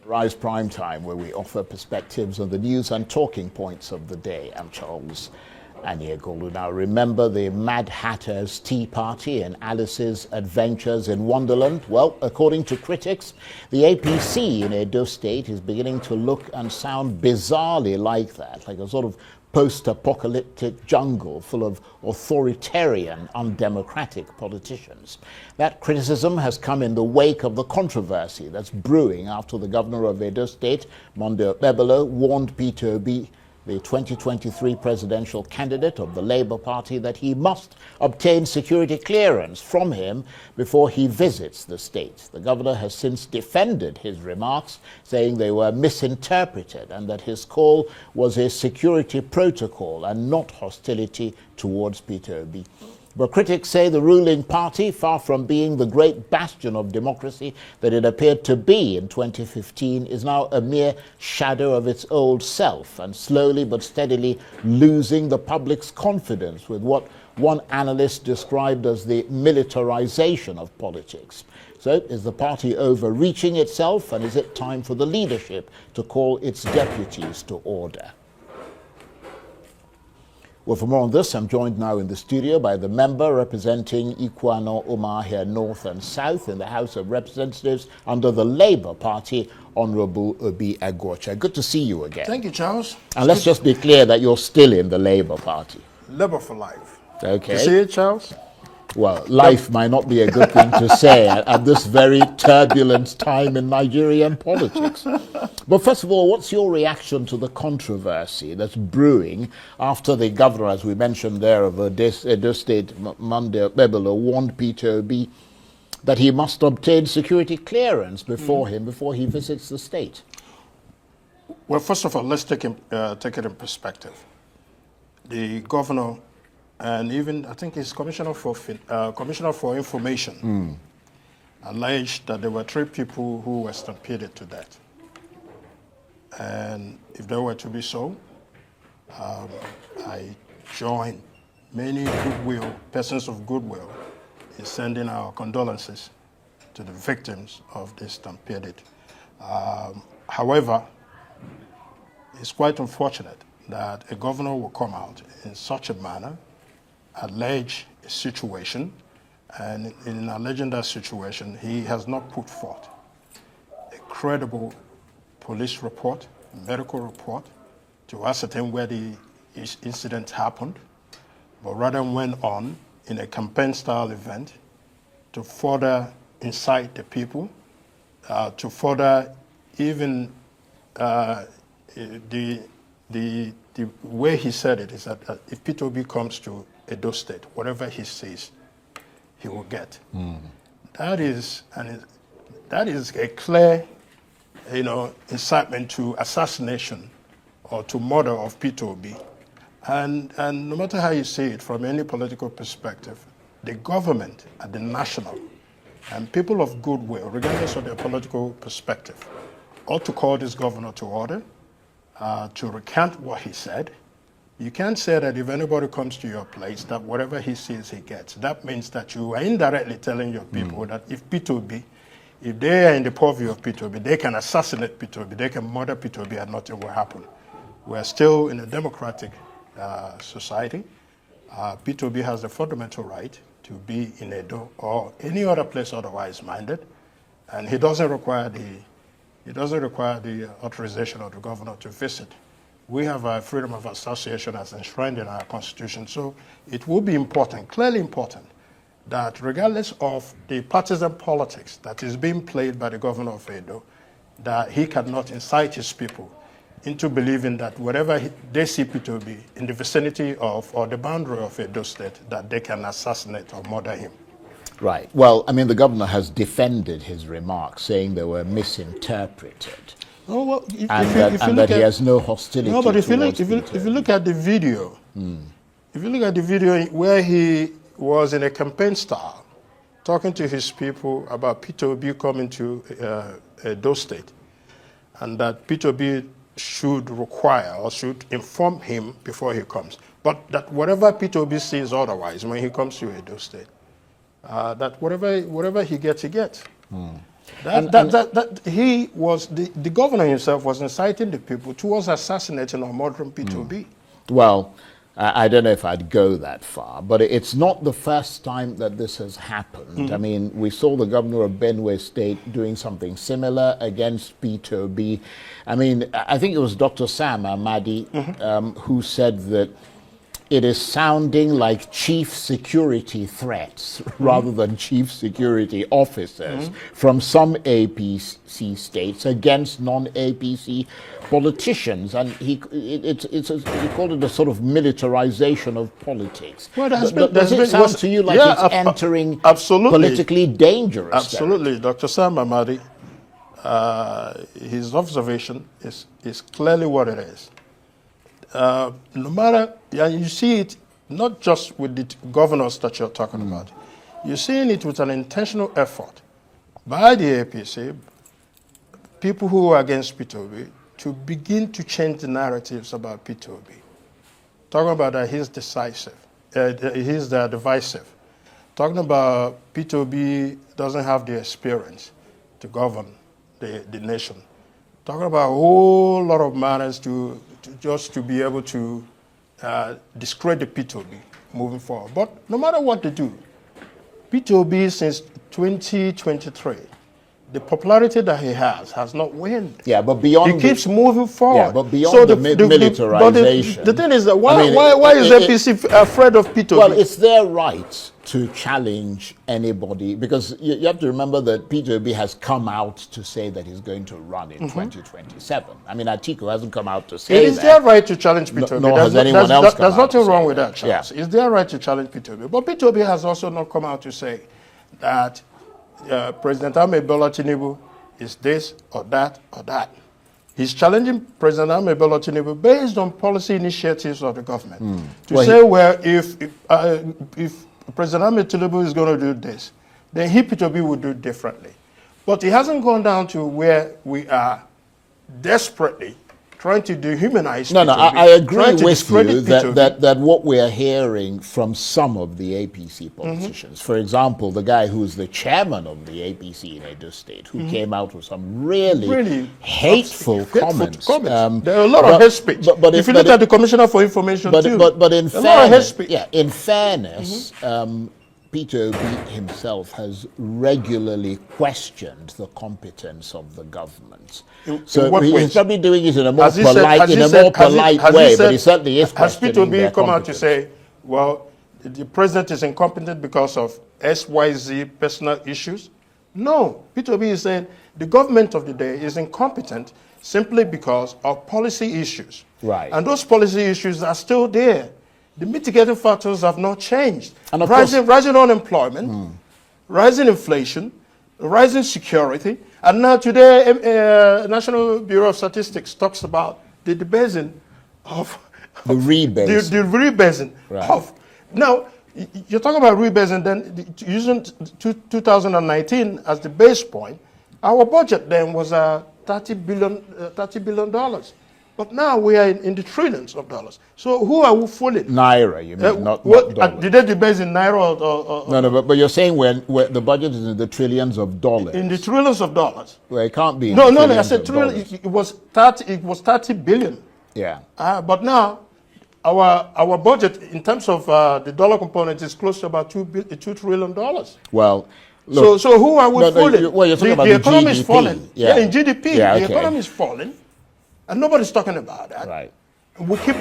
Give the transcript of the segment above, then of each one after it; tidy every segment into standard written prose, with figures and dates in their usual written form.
Rise Prime Time, where we offer perspectives on the news and talking points of the day. I'm Charles Aniegolu. Now, remember the Mad Hatter's Tea Party and Alice's Adventures in Wonderland? Well, according to critics, the APC in Edo State is beginning to look and sound bizarrely like that, like a sort of post-apocalyptic jungle full of authoritarian, undemocratic politicians. That criticism has come in the wake of the controversy that's brewing after the governor of Edo State, Monday Okpebholo, warned Peter Obi, the 2023 presidential candidate of the Labour Party, that he must obtain security clearance from him before he visits the state. The governor has since defended his remarks, saying they were misinterpreted and that his call was a security protocol and not hostility towards Peter Obi. But critics say the ruling party, far from being the great bastion of democracy that it appeared to be in 2015, is now a mere shadow of its old self and slowly but steadily losing the public's confidence with what one analyst described as the militarization of politics. So is the party overreaching itself, and is it time for the leadership to call its deputies to order? Well, for more on this, I'm joined now in the studio by the member representing Ikuano Umahia North and South in the House of Representatives under the Labour Party, Honourable Obi Agwocha. Good to see you again. Thank you, Charles. And let's just be clear that you're still in the Labour Party. Labour for life. Okay. You see it, Charles? Well, life might not be a good thing to say at this very turbulent time in Nigerian politics. But first of all, what's your reaction to the controversy that's brewing after the governor, as we mentioned there, of Edo State, Monday Okpebholo, warned Peter Obi that he must obtain security clearance before he visits the state? Well, first of all, let's take it in perspective. The governor and even, I think, his Commissioner for Information alleged that there were 3 people who were stampeded to death. And if there were to be so, I join many persons of goodwill in sending our condolences to the victims of this stampede. However, it's quite unfortunate that a governor will come out in such a manner, allege a situation, and in alleging that situation, he has not put forth a credible police report, medical report, to ascertain where the incident happened, but rather went on in a campaign-style event to further incite the people, to further even the way he said it is that if Peter Obi comes to Edo State, whatever he says, he will get. That is a clear, incitement to assassination or to murder of Peter Obi. And no matter how you see it from any political perspective, the government at the national and people of goodwill, regardless of their political perspective, ought to call this governor to order, to recant what he said. You can't say that if anybody comes to your place, that whatever he sees, he gets. That means that you are indirectly telling your people that if Peter Obi, if they are in the purview of Peter Obi, they can assassinate Peter Obi, they can murder Peter Obi, and nothing will happen. We're still in a democratic society. Peter Obi has the fundamental right to be in Edo or any other place otherwise minded, and he doesn't require the authorization of the governor to visit. We have a freedom of association as enshrined in our constitution, so it will be important, clearly important, that regardless of the partisan politics that is being played by the governor of Edo, that he cannot incite his people into believing that wherever they see Peter Obi in the vicinity of or the boundary of Edo State, that they can assassinate or murder him. Right. Well, I mean, the governor has defended his remarks, saying they were misinterpreted. Oh, well, that he has no hostility. No, but if you look at the video, if you look at the video where he was in a campaign style, talking to his people about Peter Obi coming to Edo State, and that Peter Obi should require or should inform him before he comes, but that whatever Peter Obi sees otherwise when he comes to Edo State, that whatever he gets, he gets. He was, the governor himself was inciting the people towards assassinating or murdering Peter Obi. Well, I don't know if I'd go that far, but it's not the first time that this has happened. I mean, we saw the governor of Benue State doing something similar against Peter Obi. I mean, I think it was Dr. Sam Amadi who said that it is sounding like chief security threats rather than chief security officers from some APC states against non-APC politicians, and he called it a sort of militarization of politics. Well, does it sound to you like it's entering politically dangerous? Absolutely, Dr. Sam Amadi. His observation is clearly what it is. No matter, you see it not just with the governors that you're talking about. You're seeing it with an intentional effort by the APC, people who are against Peter Obi, to begin to change the narratives about Peter Obi. Talking about that he's decisive, he's divisive. Talking about Peter Obi doesn't have the experience to govern the nation. Talking about a whole lot of matters just to be able to discredit Peter Obi moving forward. But no matter what they do, Peter Obi since 2023, the popularity that he has not waned. Yeah, but beyond... He keeps moving forward. Yeah, but beyond the militarization... The thing is that why is APC afraid of Peter Obi? Well, it's their right to challenge anybody, because you have to remember that Peter Obi has come out to say that he's going to run in 2027. I mean, Atiku hasn't come out to say that. It is their right to challenge Peter Obi. Nor has anyone else come There's out nothing to wrong say with that, Charles. It's their right to challenge Peter Obi. But Peter Obi has also not come out to say that President Ahmed Bola Tinubu is this or that or that. He's challenging President Ahmed Bola Tinubu based on policy initiatives of the government to say, well, if President Ahmed Tinubu is going to do this, then Peter Obi would do it differently. But he hasn't gone down to where we are desperately trying to dehumanize Peter Obi. I agree with you that what we are hearing from some of the APC politicians, for example, the guy who's the chairman of the APC in Edo State, who came out with some really hateful comments. There are a lot of hate speech. But if you look at the Commissioner for Information too, but in fairness, a lot of hate speech. Yeah, in fairness, Peter Obi himself has regularly questioned the competence of the government. So he's probably doing it in a more polite way, but he certainly is questioning. Has Peter Obi come out to say, well, the president is incompetent because of XYZ personal issues? No. Peter Obi is saying the government of the day is incompetent simply because of policy issues. Right. And those policy issues are still there. The mitigating factors have not changed. And rising unemployment, rising inflation, rising security, and now today, National Bureau of Statistics talks about the rebasing of the rebase. The rebasing of. Now, you're talking about rebasing, then using 2019 as the base point. Our budget then was $30 billion. But now we are in the trillions of dollars. So who are we fooling? Naira, you mean, not dollars. Did they debase in Naira or No, but you're saying when the budget is in the trillions of dollars. In the trillions of dollars. Well, it can't be. No, I said trillion. It was 30 billion. Yeah. But now our budget in terms of the dollar component is close to about $2 trillion. Well. Look, so who are we fooling? Well, you're talking about the economy GDP. Is falling. Yeah, in GDP, yeah, the economy is falling. And nobody's talking about that. Right. We keep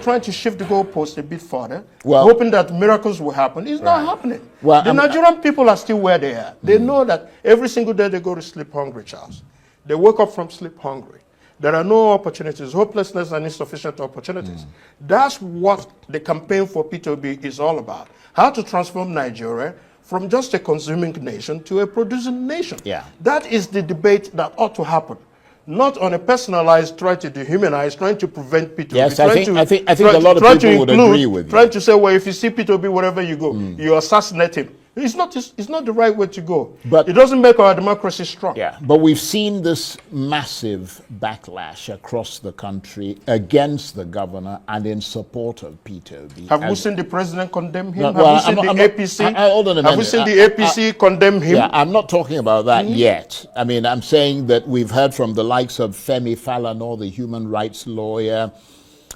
trying to shift the goalpost a bit further, hoping that miracles will happen. It's not happening. Well, the Nigerian people are still where they are. They know that every single day they go to sleep hungry, Charles. They wake up from sleep hungry. There are no opportunities, hopelessness and insufficient opportunities. That's what the campaign for Peter Obi is all about. How to transform Nigeria from just a consuming nation to a producing nation. Yeah. That is the debate that ought to happen. Not on a personalized, trying to dehumanize, trying to prevent Peter Obi. Yes, I think a lot of people would agree with you. Trying to say, well, if you see Peter Obi wherever you go, you assassinate him. It's not the right way to go. But it doesn't make our democracy strong. Yeah, but we've seen this massive backlash across the country against the governor and in support of Peter Obi. Have we seen the president condemn him? No, Have well, we seen the APC? hold on a Have we minute. seen the APC condemn him? Yeah, I'm not talking about that yet. I mean, I'm saying that we've heard from the likes of Femi Falana, the human rights lawyer,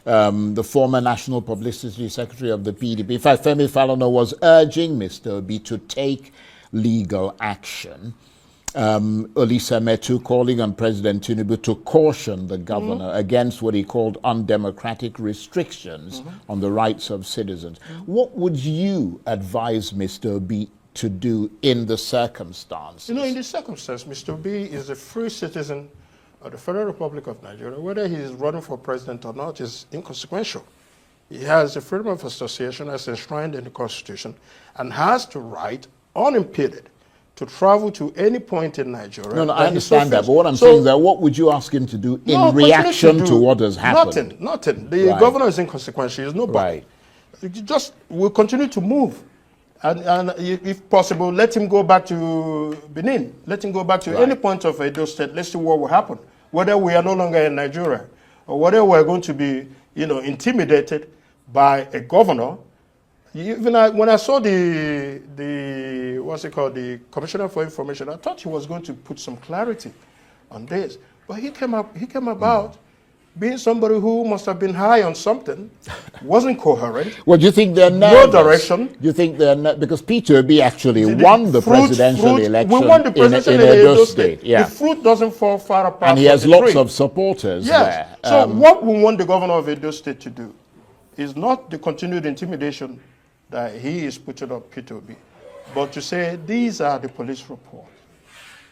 the former National Publicity Secretary of the PDP. In fact, Femi Falana was urging Mr. Obi to take legal action. Olisa Metu calling on President Tinubu to caution the governor against what he called undemocratic restrictions on the rights of citizens. What would you advise Mr. Obi to do in the circumstances? In the circumstance, Mr. Obi is a free citizen of the Federal Republic of Nigeria. Whether he is running for president or not is inconsequential. He has the freedom of association as enshrined in the Constitution and has the right, unimpeded, to travel to any point in Nigeria. No, I understand that, but what I'm saying is that what would you ask him to do in reaction to what has happened? Nothing. The governor is inconsequential. He's nobody. We'll continue to move. And if possible, let him go back to Benin. Let him go back to any point of Edo State. Let's see what will happen. Whether we are no longer in Nigeria or whether we're going to be, intimidated by a governor. Even when I saw the Commissioner for Information, I thought he was going to put some clarity on this. But he came about being somebody who must have been high on something, wasn't coherent. Well, do you think they're nervous? No direction. Do you think they're because Peter Obi actually won the presidential election we won the presidential in Edo State? Yeah. The fruit doesn't fall far apart. And he has lots of supporters there. So what we want the governor of Edo State to do is not the continued intimidation that he is putting on Peter Obi, but to say these are the police reports,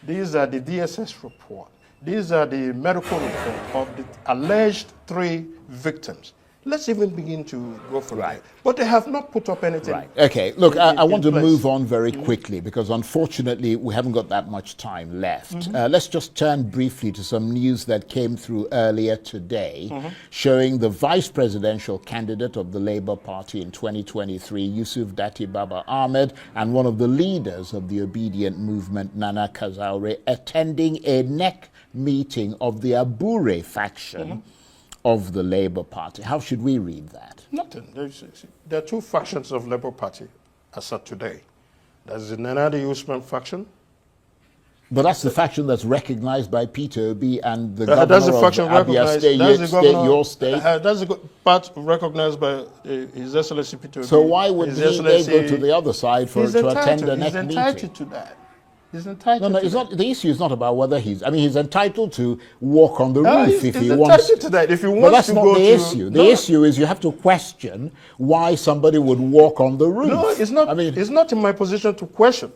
these are the DSS report, these are the medical report of the alleged 3 victims. Let's even begin to go from there. But they have not put up anything. Right. Okay. Look, I want to move on very quickly because unfortunately we haven't got that much time left. Let's just turn briefly to some news that came through earlier today showing the vice presidential candidate of the Labour Party in 2023, Yusuf Dati Baba Ahmed, and one of the leaders of the obedient movement, Nana Kazaure, attending a NEC meeting of the Abure faction of the Labour Party. How should we read that? Nothing. There are 2 factions of Labour Party as of today. There's the Nana Usman faction. But that's the faction that's recognized by Peter Obi and the governor that's the faction of Abia State, your state. That's the part recognized by His Excellency Peter Obi. So why would they go to the other side to attend the next meeting? He's entitled to that. He's entitled no, to it's that. not. The issue is not about whether he's entitled to walk on the roof if he he's wants. Entitled to that. If he wants but that's to not go the to, issue. The issue is you have to question why somebody would walk on the roof. No, it's not. It's not in my position to question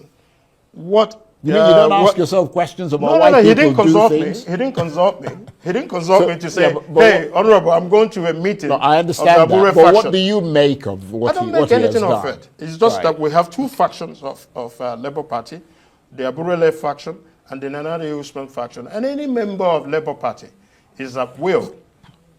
what. You mean you don't ask yourself questions about why people he didn't consult do things? me. He didn't consult me. He didn't consult me to say, hey, Honorable, I'm going to a meeting. No, I understand that. But what do you make of what he has done? I don't make anything of it. It's just that we have 2 factions of Labour Party, the Aburele faction and the Nana Usman faction. And any member of Labour Party is at will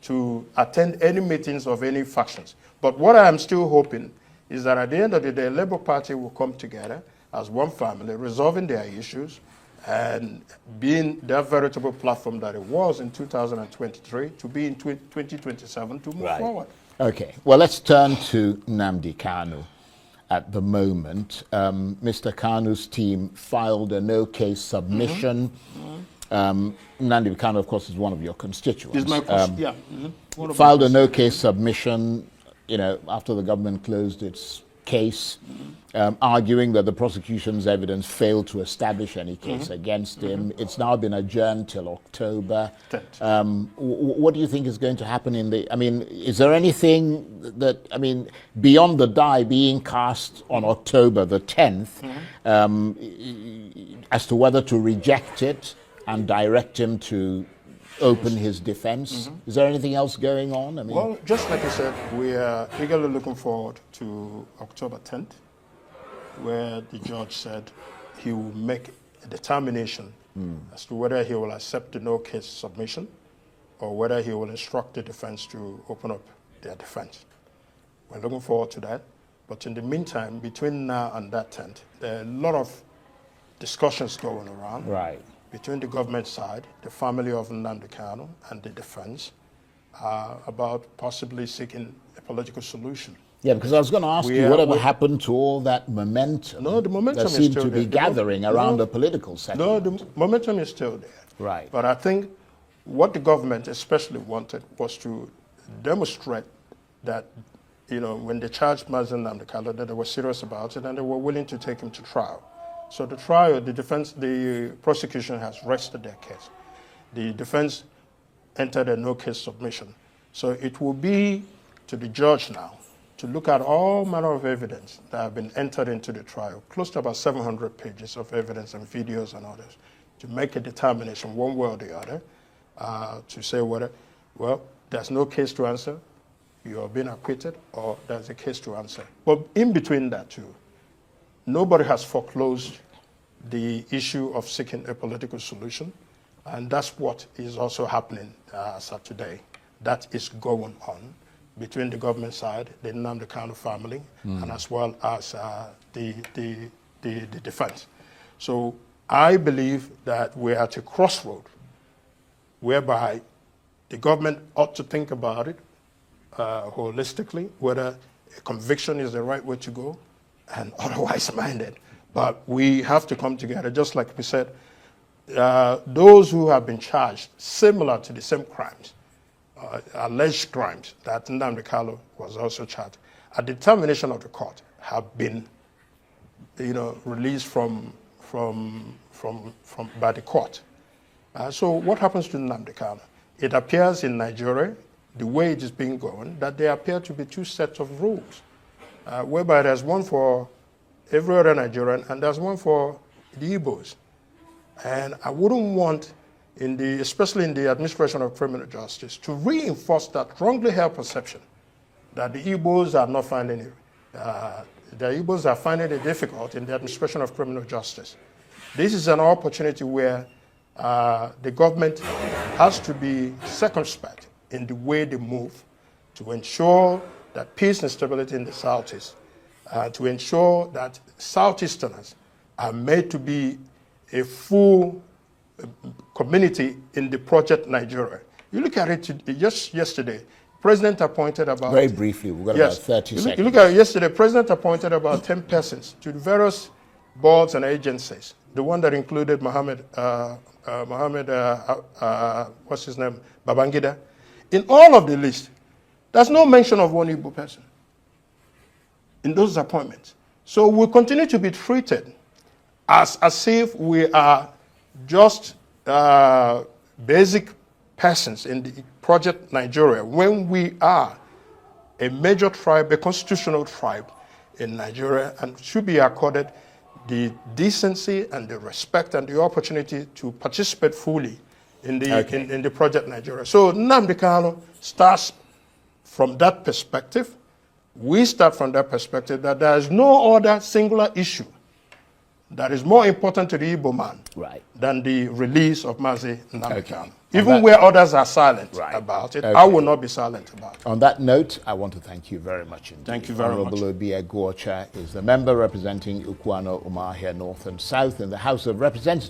to attend any meetings of any factions. But what I am still hoping is that at the end of the day, Labour Party will come together as one family, resolving their issues and being their veritable platform that it was in 2023 to be in 2027 to move forward. Okay. Well, let's turn to Nnamdi Kanu. At the moment, Mr. Kanu's team filed a no-case submission. Nnamdi Kanu, of course, is one of your constituents. Is my filed a no-case submission, after the government closed its case, arguing that the prosecution's evidence failed to establish any case against him. It's now been adjourned till October. What do you think is going to happen is there anything that, beyond the die being cast on October the 10th, as to whether to reject it and direct him to open his defense? Is there anything else going on? Well, just like you said, we are eagerly looking forward to October 10th, where the judge said he will make a determination as to whether he will accept the no-case submission or whether he will instruct the defense to open up their defense. We're looking forward to that. But in the meantime, between now and that 10th, there are a lot of discussions going around Right. between the government side, the family of Nnamdi Kanu, and the defense about possibly seeking a political solution. Yeah, because I was going to ask you, whatever happened to all that momentum, No, the momentum that is seemed still to be there. gathering around a political settlement? No, the momentum is still there. Right. But I think what the government especially wanted was to demonstrate that, when they charged Mazen Nnamdi Kanu, that they were serious about it and they were willing to take him to trial. So the trial, the prosecution has rested their case. The defense entered a no-case submission. So it will be to the judge now to look at all manner of evidence that have been entered into the trial, close to about 700 pages of evidence and videos and others, to make a determination one way or the other, to say whether, well, there's no case to answer, you have been acquitted, or there's a case to answer. But in between that too, nobody has foreclosed the issue of seeking a political solution, and that's what is also happening as of today. That is going on between the government side, the Nnamdi Kanu family, and as well as the defense. So I believe that we're at a crossroad whereby the government ought to think about it holistically, whether a conviction is the right way to go, and otherwise minded. But we have to come together, just like we said, those who have been charged similar to the same crimes, alleged crimes that Nnamdi Kanu was also charged, at the determination of the court, have been, released by the court. So what happens to Nnamdi Kanu? It appears in Nigeria, the way it is being going, that there appear to be two sets of rules, whereby there's one for every other Nigerian and there's one for the Igbos. And I wouldn't want, especially in the administration of criminal justice, to reinforce that wrongly held perception that the Igbos are not finding it, the Igbos are finding it difficult in the administration of criminal justice. This is an opportunity where the government has to be circumspect in the way they move to ensure that peace and stability in the Southeast, to ensure that Southeasterners are made to be a full community in the project Nigeria. You look at it just yesterday, President appointed about... Very briefly, we've got about 30 seconds. You look at it yesterday, President appointed about 10 persons to the various boards and agencies. The one that included what's his name, Babangida. In all of the list, there's no mention of one Igbo person in those appointments. So we continue to be treated as if we are just basic persons in the project Nigeria, when we are a major tribe, a constitutional tribe in Nigeria, and should be accorded the decency and the respect and the opportunity to participate fully in the project Nigeria. So Nnamdi Kanu starts from that perspective. We start from that perspective that there is no other singular issue that is more important to the Igbo man than the release of Mazi Nnamdi Kanu. Even where others are silent about it, I will not be silent about it. On that note, I want to thank you very much indeed. Thank you very much. Honorable Obi Eguocha is the member representing Ukwano, Umahia North and South in the House of Representatives.